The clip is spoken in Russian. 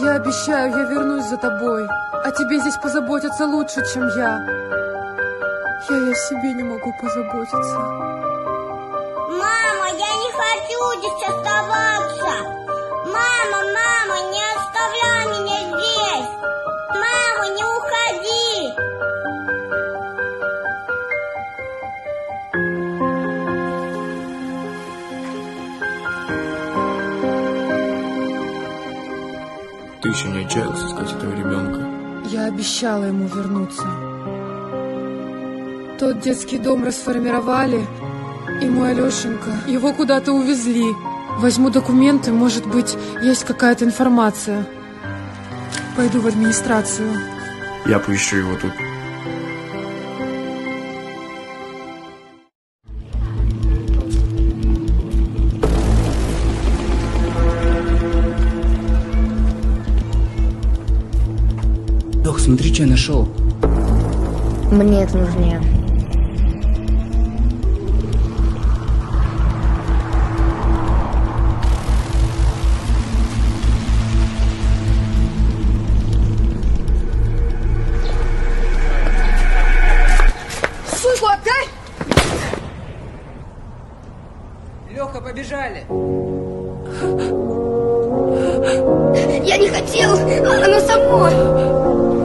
Я обещаю, я вернусь за тобой. О тебе здесь позаботятся лучше, чем я. Я о себе не могу позаботиться. Мама, я не хочу здесь оставаться. Мама, не оставляй меня здесь. Мама, не уходи. Ты еще не отчаялась искать этого ребенка? Я обещала ему вернуться. Тот детский дом расформировали, и мой Алешенька, его куда-то увезли. Возьму документы, может быть, есть какая-то информация. Пойду в администрацию. Я поищу его тут. Лёх, смотри, что я нашел. Мне это нужнее. Суку, опять? Лёха, побежали! Я не хотел, оно само.